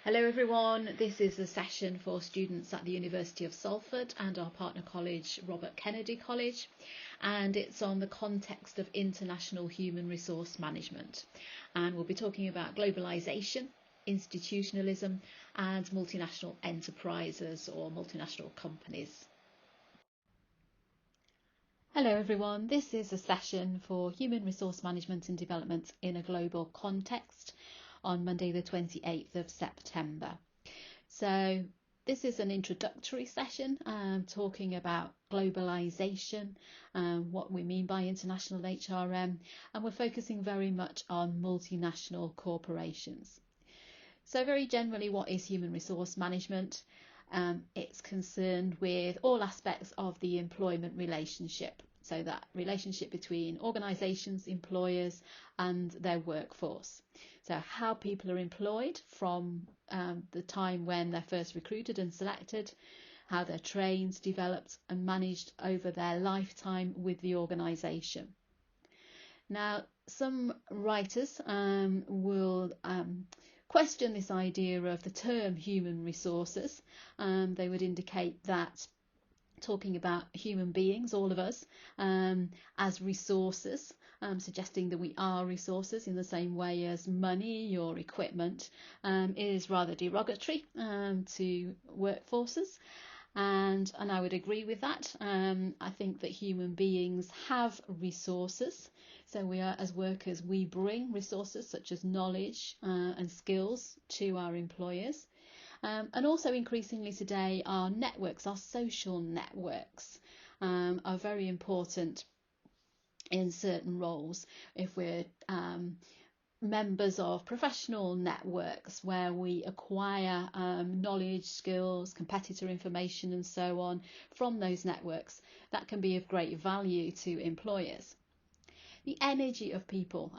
Hello everyone, this is a session for students at the University of Salford and our partner college, Robert Kennedy College, and it's on the context of international human resource management, and we'll be talking about globalisation, institutionalism and multinational enterprises or multinational companies. Hello everyone, this is a session for human resource management and development in a global context on Monday the 28th of September. So this is an introductory session talking about globalisation, what we mean by international HRM, and we're focusing very much on multinational corporations. So very generally, what is human resource management? It's concerned with all aspects of the employment relationship. So that relationship between organisations, employers and their workforce. So how people are employed from the time when they're first recruited and selected, how they're trained, developed and managed over their lifetime with the organisation. Now, some writers will question this idea of the term human resources. They would indicate that talking about human beings, all of us, as resources, suggesting that we are resources in the same way as money or equipment, is rather derogatory to workforces. And I would agree with that. I think that human beings have resources. So we are, as workers, we bring resources such as knowledge and skills to our employers. And also increasingly today, our networks, our social networks, are very important in certain roles. If we're members of professional networks where we acquire knowledge, skills, competitor information and so on from those networks, that can be of great value to employers. The energy of people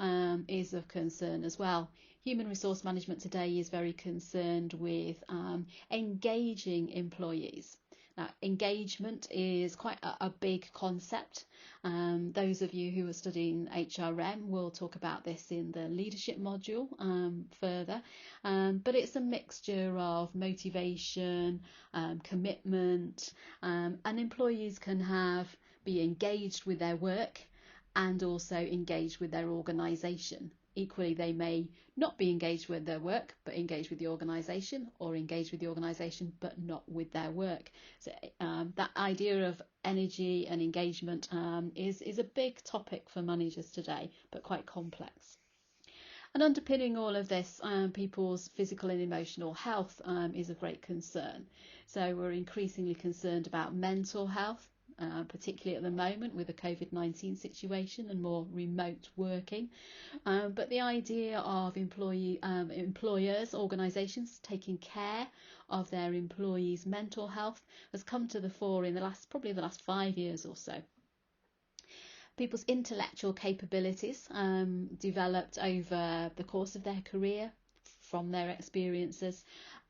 is of concern as well. Human resource management today is very concerned with engaging employees. Now, engagement is quite a big concept. Those of you who are studying HRM will talk about this in the leadership module further, but it's a mixture of motivation, commitment, and employees can be engaged with their work and also engaged with their organisation. Equally, they may not be engaged with their work, but engaged with the organisation, or engaged with the organisation, but not with their work. So that idea of energy and engagement is a big topic for managers today, but quite complex. And underpinning all of this, people's physical and emotional health is of great concern. So we're increasingly concerned about mental health, particularly at the moment with the COVID-19 situation and more remote working. But the idea of employers, organisations taking care of their employees' mental health has come to the fore in probably the last 5 years or so. People's intellectual capabilities developed over the course of their career from their experiences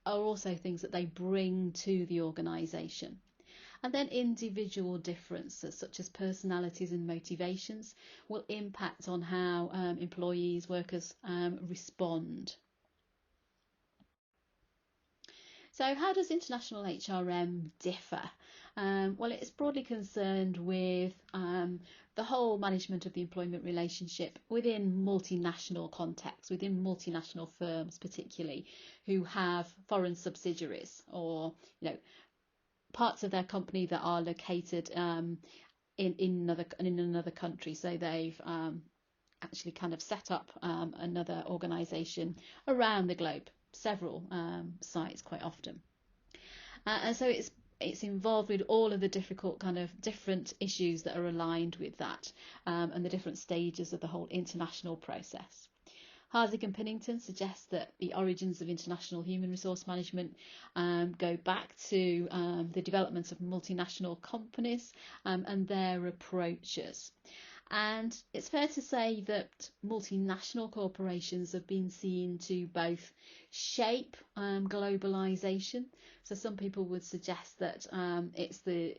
are also things that they bring to the organisation. And then individual differences such as personalities and motivations will impact on how employees, workers respond. So how does international HRM differ? Well, it's broadly concerned with the whole management of the employment relationship within multinational contexts, within multinational firms particularly, who have foreign subsidiaries or, parts of their company that are located in another country. So they've actually kind of set up another organisation around the globe, several sites quite often. And so it's involved with all of the different issues that are aligned with that and the different stages of the whole international process. Harzig and Pennington suggests that the origins of international human resource management go back to the development of multinational companies and their approaches. And it's fair to say that multinational corporations have been seen to both shape globalisation. So some people would suggest that it's the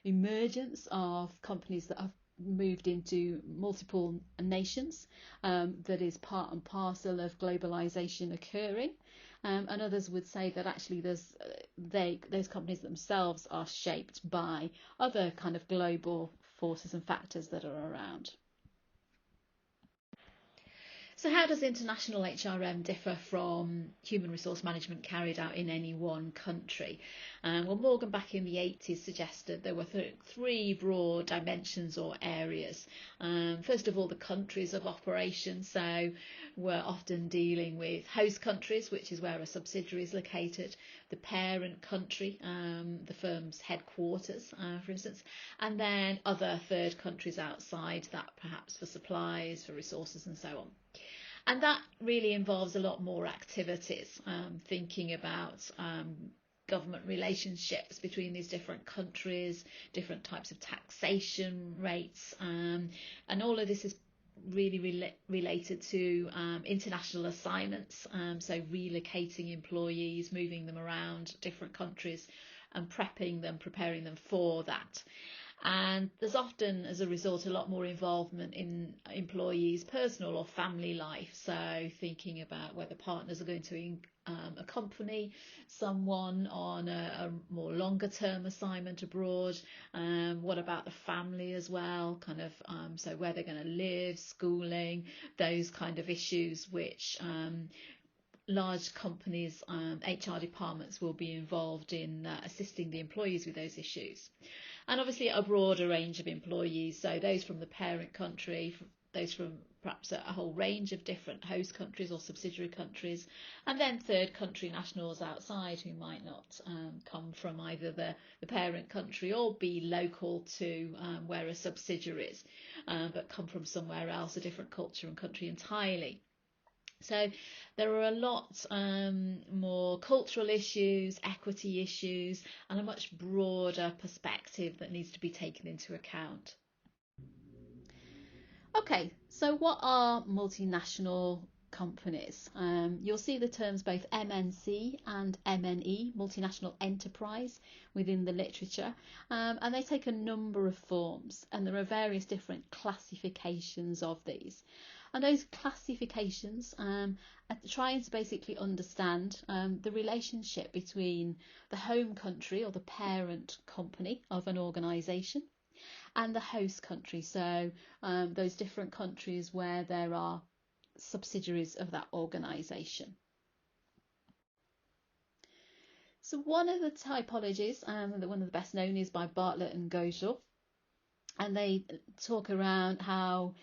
emergence of companies that have moved into multiple nations, that is part and parcel of globalisation occurring. And others would say that actually those companies themselves are shaped by other kind of global forces and factors that are around. So how does international HRM differ from human resource management carried out in any one country? Well, Morgan back in the 80s suggested there were three broad dimensions or areas. First of all, the countries of operation. So we're often dealing with host countries, which is where a subsidiary is located, the parent country, the firm's headquarters, for instance, and then other third countries outside that, perhaps for supplies, for resources and so on. And that really involves a lot more activities, thinking about government relationships between these different countries, different types of taxation rates, and all of this is really related to international assignments, so relocating employees, moving them around different countries and preparing them for that. And there's often, as a result, a lot more involvement in employees' personal or family life. So thinking about whether partners are going to accompany someone on a more longer term assignment abroad. What about the family as well? So where they're going to live, schooling, those kind of issues which large companies' HR departments will be involved in assisting the employees with those issues. And obviously a broader range of employees, so those from the parent country, those from perhaps a whole range of different host countries or subsidiary countries, and then third country nationals outside who might not come from either the parent country or be local to where a subsidiary is, but come from somewhere else, a different culture and country entirely. So there are a lot more cultural issues, equity issues, and a much broader perspective that needs to be taken into account. Okay, so what are multinational companies? You'll see the terms both MNC and MNE, multinational enterprise, within the literature, and they take a number of forms, and there are various different classifications of these. And those classifications are trying to basically understand the relationship between the home country or the parent company of an organisation and the host country, so those different countries where there are subsidiaries of that organisation. So one of the typologies, one of the best known, is by Bartlett and Gojal, and they talk around how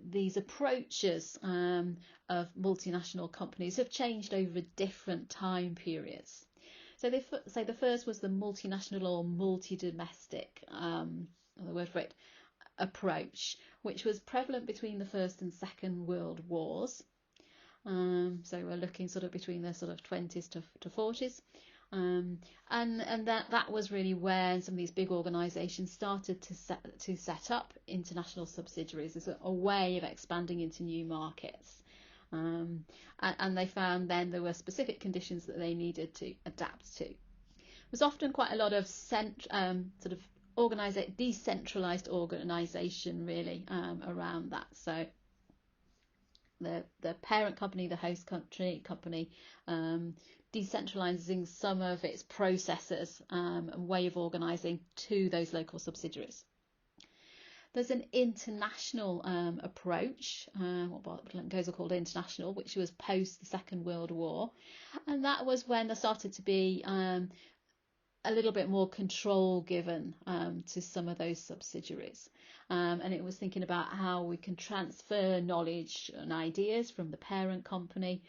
these approaches of multinational companies have changed over different time periods. So they say the first was the multinational or multi-domestic, the word for it, approach, which was prevalent between the First and Second World Wars. So we're looking sort of between the sort of 20s to 40s. And that was really where some of these big organisations started to set up international subsidiaries as a way of expanding into new markets. And they found then there were specific conditions that they needed to adapt to. There was often quite a lot of sort of decentralised organisation really around that. So the parent company, the host company, decentralising some of its processes and way of organising to those local subsidiaries. There's an international approach, what goes are called international, which was post the Second World War, and that was when there started to be a little bit more control given to some of those subsidiaries, and it was thinking about how we can transfer knowledge and ideas from the parent company,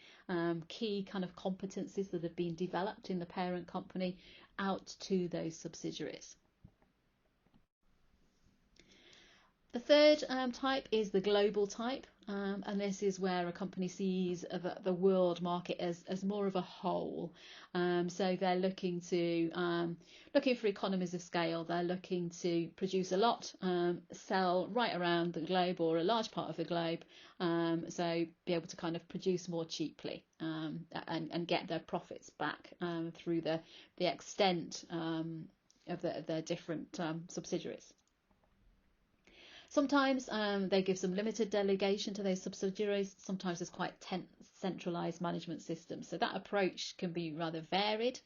key kind of competencies that have been developed in the parent company, out to those subsidiaries. The third type is the global type, and this is where a company sees the world market as more of a whole. So they're looking for economies of scale. They're looking to produce a lot, sell right around the globe or a large part of the globe, so be able to kind of produce more cheaply and get their profits back through the extent of their different subsidiaries. Sometimes they give some limited delegation to those subsidiaries. Sometimes there's quite centralised management systems. So that approach can be rather varied.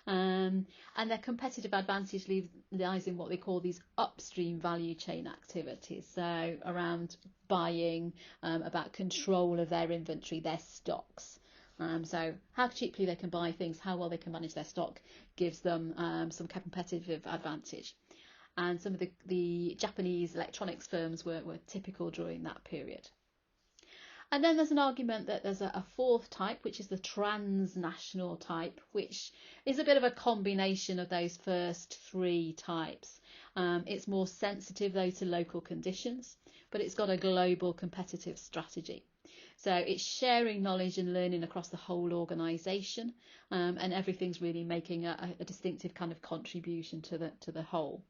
And their competitive advantage lies in what they call these upstream value chain activities. So around buying, about control of their inventory, their stocks. So how cheaply they can buy things, how well they can manage their stock gives them some competitive advantage. And some of the Japanese electronics firms were typical during that period. And then there's an argument that there's a fourth type, which is the transnational type, which is a bit of a combination of those first three types. It's more sensitive, though, to local conditions, but it's got a global competitive strategy. So it's sharing knowledge and learning across the whole organisation, and everything's really making a distinctive kind of contribution to the whole.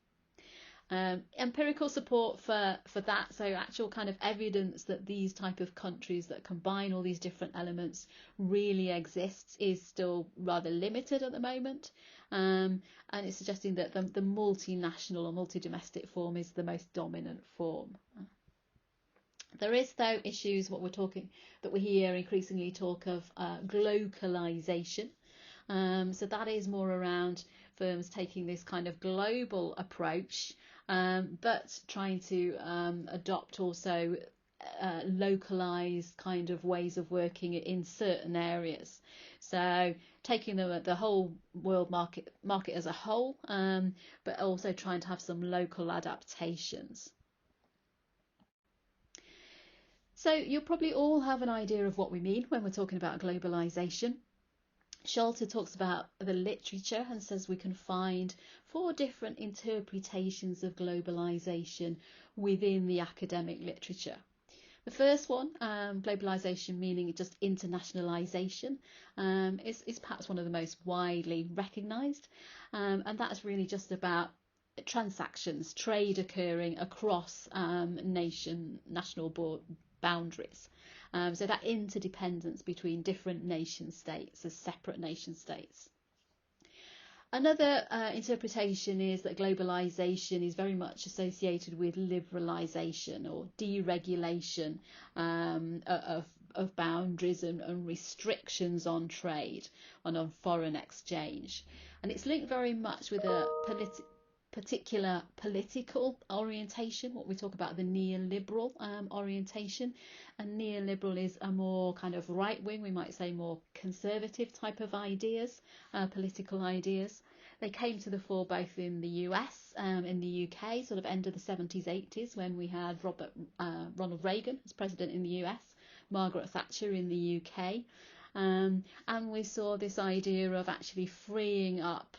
Empirical support for that, so actual kind of evidence that these type of countries that combine all these different elements really exists is still rather limited at the moment, and it's suggesting that the multinational or multi-domestic form is the most dominant form. There is, though, issues that we hear increasingly talk of globalisation. So that is more around firms taking this kind of global approach, but trying to adopt also localized kind of ways of working in certain areas. So taking the whole world market as a whole, but also trying to have some local adaptations. So you'll probably all have an idea of what we mean when we're talking about globalization. Schulte talks about the literature and says we can find 4 different interpretations of globalization within the academic literature. The first one, globalization meaning just internationalization, is perhaps one of the most widely recognized, and that's really just about transactions, trade occurring across national boundaries. So that interdependence between different nation states as separate nation states. Another interpretation is that globalization is very much associated with liberalization or deregulation of boundaries and restrictions on trade and on foreign exchange. And it's linked very much with a particular political orientation, what we talk about the neoliberal orientation. And neoliberal is a more kind of right wing, we might say more conservative type of ideas, political ideas. They came to the fore both in the US, in the UK, sort of end of the 70s, 80s, when we had Ronald Reagan as president in the US, Margaret Thatcher in the UK. And we saw this idea of actually freeing up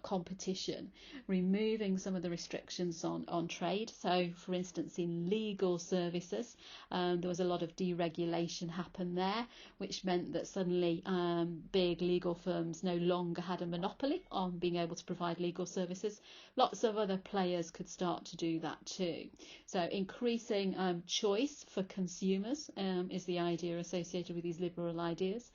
competition, removing some of the restrictions on trade. So, for instance, in legal services, there was a lot of deregulation happen there, which meant that suddenly big legal firms no longer had a monopoly on being able to provide legal services. Lots of other players could start to do that too. So increasing choice for consumers is the idea associated with these liberal ideas.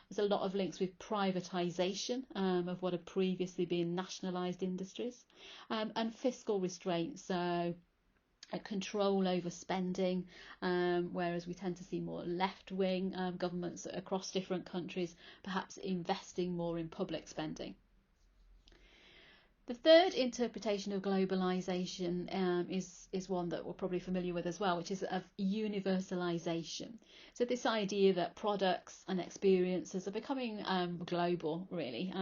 There's a lot of links with privatisation of what had previously been nationalised industries, and fiscal restraints, so control over spending, whereas we tend to see more left-wing governments across different countries perhaps investing more in public spending. The third interpretation of globalisation is one that we're probably familiar with as well, which is of universalisation. So this idea that products and experiences are becoming global, really.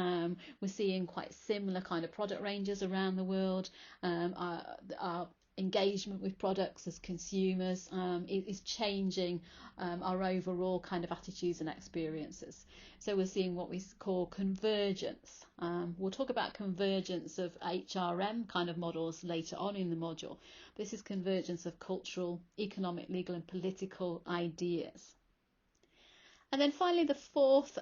We're seeing quite similar kind of product ranges around the world. Our engagement with products as consumers is changing our overall kind of attitudes and experiences. So we're seeing what we call convergence. We'll talk about convergence of HRM kind of models later on in the module. This is convergence of cultural, economic, legal and political ideas. And then finally, the fourth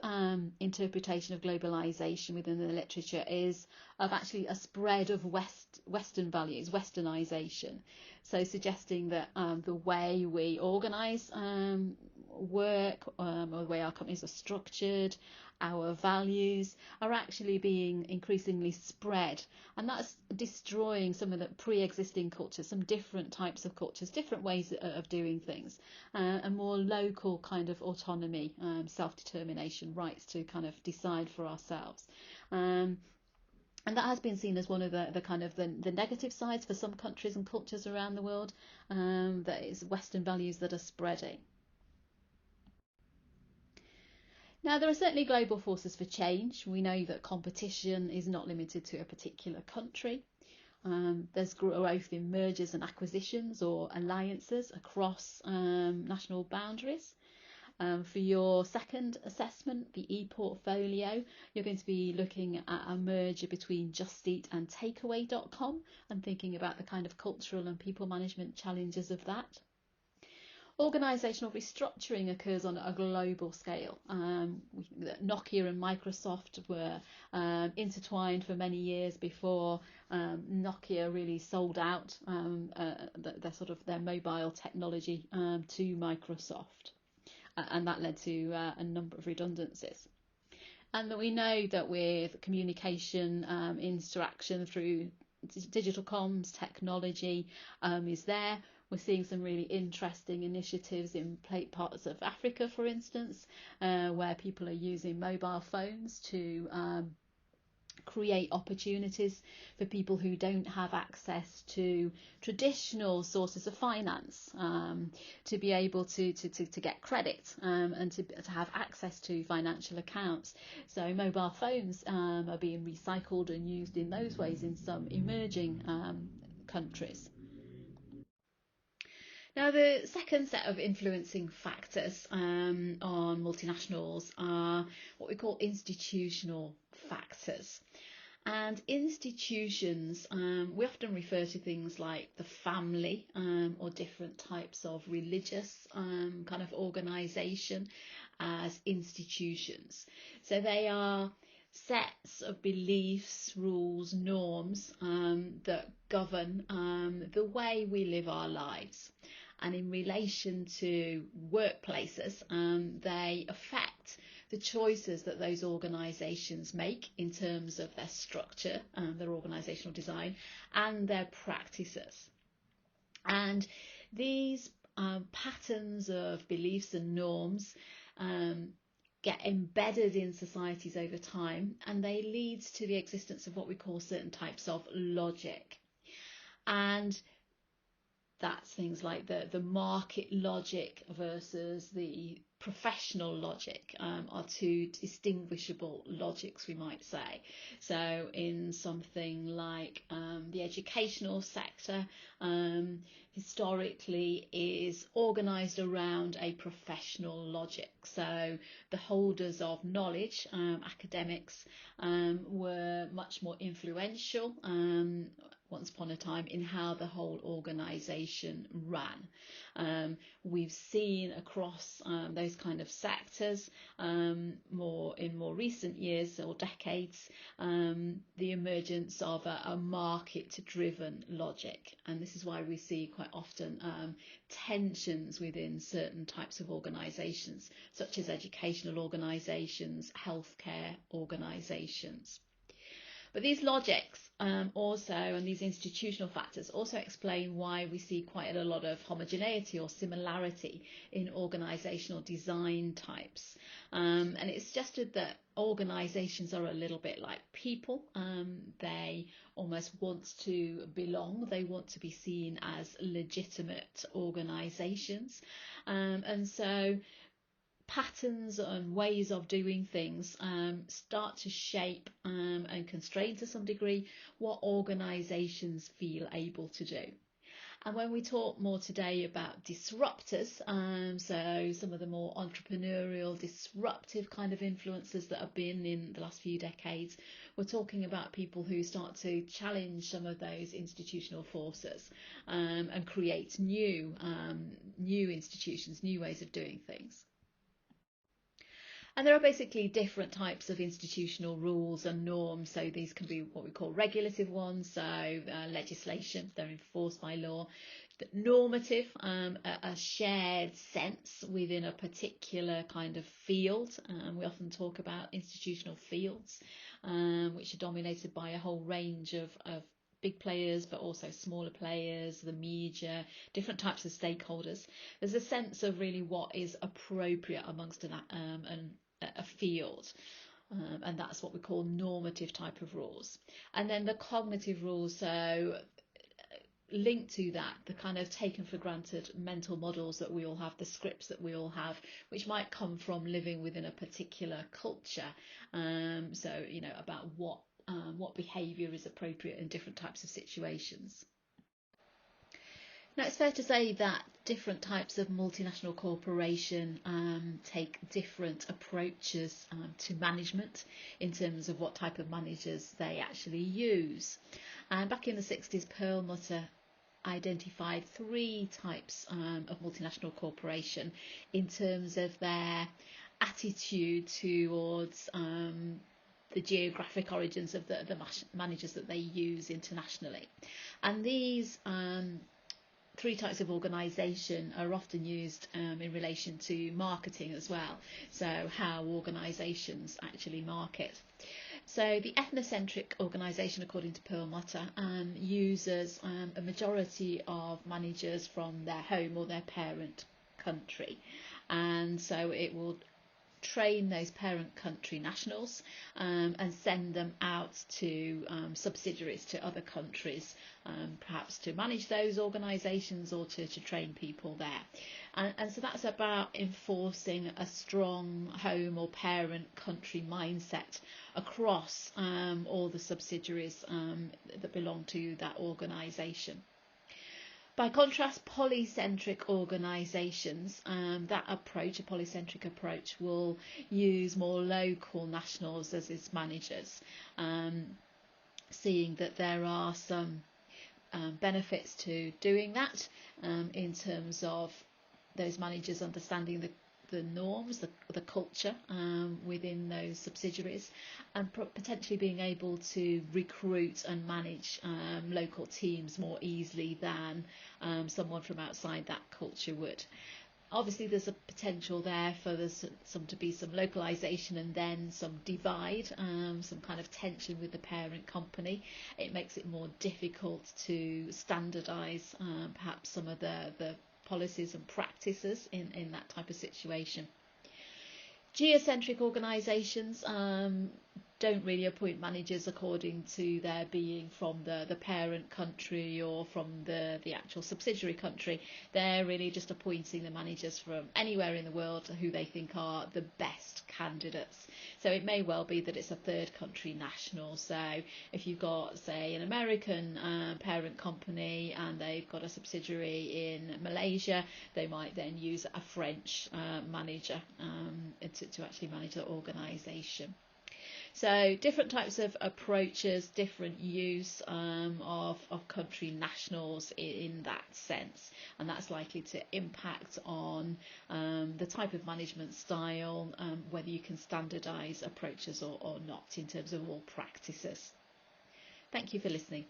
interpretation of globalisation within the literature is of actually a spread of Western values, Westernisation. So suggesting that the way we organise work, or the way our companies are structured, our values are actually being increasingly spread, and that's destroying some of the pre-existing cultures, some different types of cultures, different ways of doing things, a more local kind of autonomy, self-determination, rights to kind of decide for ourselves. And that has been seen as one of the kind of the negative sides for some countries and cultures around the world, that is Western values that are spreading. Now, there are certainly global forces for change. We know that competition is not limited to a particular country. There's growth in mergers and acquisitions or alliances across national boundaries. For your second assessment, the e-portfolio, you're going to be looking at a merger between Just Eat and Takeaway.com and thinking about the kind of cultural and people management challenges of that. Organisational restructuring occurs on a global scale. Nokia and Microsoft were intertwined for many years before Nokia really sold out their mobile technology to Microsoft, and that led to a number of redundancies. And that we know that with communication, interaction through digital comms, technology is there. We're seeing some really interesting initiatives in parts of Africa, for instance, where people are using mobile phones to create opportunities for people who don't have access to traditional sources of finance, to be able to get credit, and to have access to financial accounts. So mobile phones are being recycled and used in those ways in some emerging countries. Now, the second set of influencing factors on multinationals are what we call institutional factors. And institutions, we often refer to things like the family, or different types of religious kind of organisation as institutions. So they are sets of beliefs, rules, norms that govern the way we live our lives. And in relation to workplaces, they affect the choices that those organisations make in terms of their structure, their organisational design, and their practices. And these patterns of beliefs and norms get embedded in societies over time, and they lead to the existence of what we call certain types of logic. And that's things like the market logic versus the professional logic, are two distinguishable logics, we might say. So in something like the educational sector, historically is organised around a professional logic. So the holders of knowledge, academics, were much more influential once upon a time in how the whole organisation ran. We've seen across those kind of sectors in more recent years or decades the emergence of a market-driven logic, and this is why we see quite often tensions within certain types of organisations, such as educational organisations, healthcare organisations. But these logics also, and these institutional factors also explain why we see quite a lot of homogeneity or similarity in organisational design types. And it's suggested that organisations are a little bit like people. They almost want to belong. They want to be seen as legitimate organisations. And so patterns and ways of doing things start to shape and constrain to some degree what organisations feel able to do. And when we talk more today about disruptors, so some of the more entrepreneurial, disruptive kind of influences that have been in the last few decades, we're talking about people who start to challenge some of those institutional forces and create new institutions, new ways of doing things. And there are basically different types of institutional rules and norms. So these can be what we call regulative ones, so legislation, they're enforced by law, Normative, a shared sense within a particular kind of field. We often talk about institutional fields, which are dominated by a whole range of big players, but also smaller players, the media, different types of stakeholders. There's a sense of really what is appropriate amongst a field. And that's what we call normative type of rules. And then the cognitive rules, so linked to that, the kind of taken for granted mental models that we all have, the scripts that we all have, which might come from living within a particular culture. So, about what behaviour is appropriate in different types of situations. Now, it's fair to say that different types of multinational corporation take different approaches to management in terms of what type of managers they actually use. And back in the 60s, Perlmutter identified 3 types of multinational corporation in terms of their attitude towards the geographic origins of the managers that they use internationally. And these 3 types of organisation are often used in relation to marketing as well, so how organisations actually market. So the ethnocentric organisation, according to Perlmutter, uses a majority of managers from their home or their parent country, and so it will train those parent country nationals and send them out to subsidiaries to other countries, perhaps to manage those organisations or to train people there. And so that's about enforcing a strong home or parent country mindset across all the subsidiaries that belong to that organisation. By contrast, polycentric organisations, that approach, a polycentric approach, will use more local nationals as its managers, seeing that there are some benefits to doing that in terms of those managers understanding the norms, the culture within those subsidiaries, and potentially being able to recruit and manage local teams more easily than someone from outside that culture would. Obviously, there's a potential there for to be some localization and then some divide, some kind of tension with the parent company. It makes it more difficult to standardize perhaps some of the policies and practices in that type of situation. Geocentric organisations don't really appoint managers according to their being from the parent country or from the actual subsidiary country. They're really just appointing the managers from anywhere in the world who they think are the best candidates. So it may well be that it's a third country national. So if you've got, say, an American parent company and they've got a subsidiary in Malaysia, they might then use a French manager to actually manage the organisation. So different types of approaches, different use of country nationals in that sense, and that's likely to impact on the type of management style, whether you can standardise approaches or not in terms of all practices. Thank you for listening.